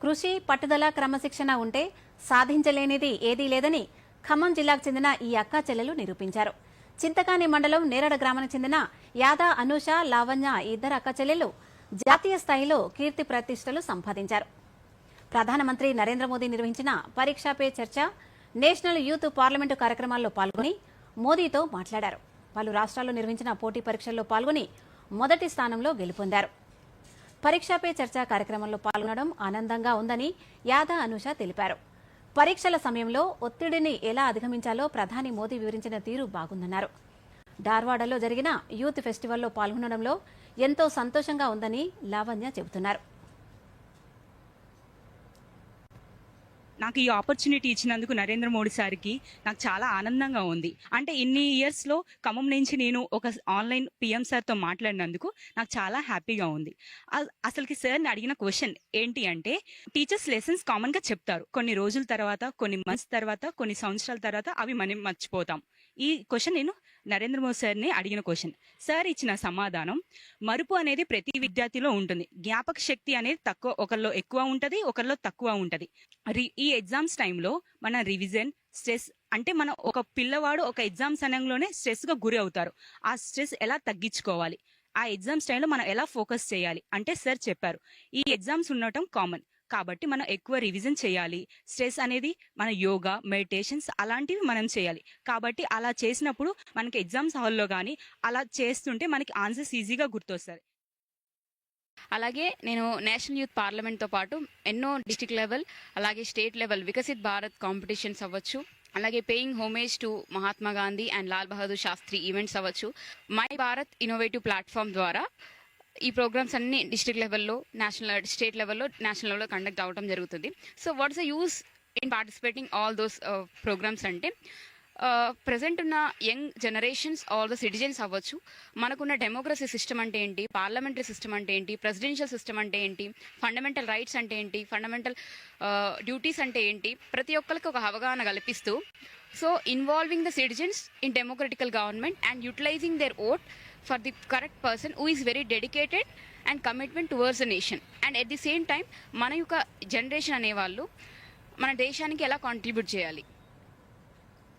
కృషి, పట్టుదల, క్రమశిక్షణ ఉంటే సాధించలేనిది ఏదీ లేదని ఖమ్మం జిల్లాకు చెందిన ఈ అక్కా చెల్లెలు నిరూపించారు. చింతకాని మండలం నేరడ గ్రామానికి చెందిన యాదా అనూష, లావణ్య ఇద్దరు అక్క చెల్లెలు జాతీయ స్థాయిలో కీర్తి ప్రతిష్టలు సంపాదించారు. ప్రధానమంత్రి నరేంద్ర మోదీ నిర్వహించిన పరీక్షా పే చర్చ, నేషనల్ యూత్ పార్లమెంటు కార్యక్రమాల్లో పాల్గొని మోదీతో మాట్లాడారు. పలు రాష్ట్రాల్లో నిర్వహించిన పోటీ పరీక్షల్లో పాల్గొని మొదటి స్థానంలో గెలుపొందారు. పరీక్షా పే చర్చ కార్యక్రమంలో పాల్గొనడం ఆనందంగా ఉందని యాదా అనూష తెలిపారు. పరీక్షల సమయంలో ఒత్తిడిని ఎలా అధిగమించాలో ప్రధాని మోదీ వివరించిన తీరు బాగుందన్నారు. ధార్వాడలో జరిగిన యూత్ ఫెస్టివల్లో పాల్గొనడంలో ఎంతో సంతోషంగా ఉందని లావణ్య చెబుతున్నారు. నాకు ఈ ఆపర్చునిటీ ఇచ్చినందుకు నరేంద్ర మోడీ సార్కి నాకు చాలా ఆనందంగా ఉంది. అంటే ఇన్ని ఇయర్స్లో ఖమ్మం నుంచి నేను ఒక ఆన్లైన్ పిఎం సార్తో మాట్లాడినందుకు నాకు చాలా హ్యాపీగా ఉంది. అసలుకి సార్ని అడిగిన క్వశ్చన్ ఏంటి అంటే, టీచర్స్ లెసన్స్ కామన్గా చెప్తారు, కొన్ని రోజుల తర్వాత, కొన్ని మంత్స్ తర్వాత, కొన్ని సంవత్సరాల తర్వాత అవి మనం మర్చిపోతాం. ఈ క్వశ్చన్ నేను నరేంద్ర మోదీ సార్ని అడిగిన క్వశ్చన్. సార్ ఇచ్చిన సమాధానం, మరుపు అనేది ప్రతి విద్యార్థిలో ఉంటుంది, జ్ఞాపక శక్తి అనేది ఒకరిలో ఎక్కువ ఉంటుంది, ఒకరిలో తక్కువ ఉంటుంది. ఈ ఎగ్జామ్స్ టైంలో మన రివిజన్ స్ట్రెస్, అంటే మన ఒక పిల్లవాడు ఒక ఎగ్జామ్స్ సమయంలోనే స్ట్రెస్గా గురి అవుతారు. ఆ స్ట్రెస్ ఎలా తగ్గించుకోవాలి, ఆ ఎగ్జామ్స్ టైంలో మనం ఎలా ఫోకస్ చేయాలి అంటే సార్ చెప్పారు, ఈ ఎగ్జామ్స్ ఉండటం కామన్ కాబట్టి మనం ఎక్కువ రివిజన్ చేయాలి. స్ట్రెస్ అనేది మన యోగా, మెడిటేషన్స్ అలాంటివి మనం చేయాలి. కాబట్టి అలా చేసినప్పుడు మనకి ఎగ్జామ్స్ హాల్లో కానీ అలా చేస్తుంటే మనకి ఆన్సర్స్ ఈజీగా గుర్తొస్తాయి. అలాగే నేను నేషనల్ యూత్ పార్లమెంట్తో పాటు ఎన్నో డిస్టిక్ లెవెల్ అలాగే state level Viksit Bharat competitions అవ్వచ్చు, అలాగే paying homage to Mahatma Gandhi and Lal Bahadur Shastri events అవ్వచ్చు, మై భారత్ ఇన్నోవేటివ్ ప్లాట్ఫామ్ ద్వారా ఈ ప్రోగ్రామ్స్ అన్ని డిస్ట్రిక్ట్ లెవెల్లో, స్టేట్ లెవెల్లో, నేషనల్ లెవెల్లో కండక్ట్ అవ్వడం జరుగుతుంది. So what's the use in participating all those programmes అంటే, ప్రజెంట్ ఉన్న young generations, all the citizens అవ్వచ్చు, మనకున్న డెమోక్రసీ సిస్టమ్ అంటే ఏంటి, పార్లమెంటరీ సిస్టమ్ అంటే ఏంటి, ప్రెసిడెన్షియల్ సిస్టమ్ అంటే ఏంటి, ఫండమెంటల్ రైట్స్ అంటే ఏంటి, ఫండమెంటల్ డ్యూటీస్ అంటే ఏంటి, ప్రతి ఒక్కరికి ఒక అవగాహన కల్పిస్తూ, so involving the citizens in democratical government and utilising their vote for the correct person who is very dedicated and commitment towards the nation, and at the same time మన యొక్క generation అనేవాళ్ళు మన దేశానికి ఎలా కాంట్రిబ్యూట్ చేయాలి.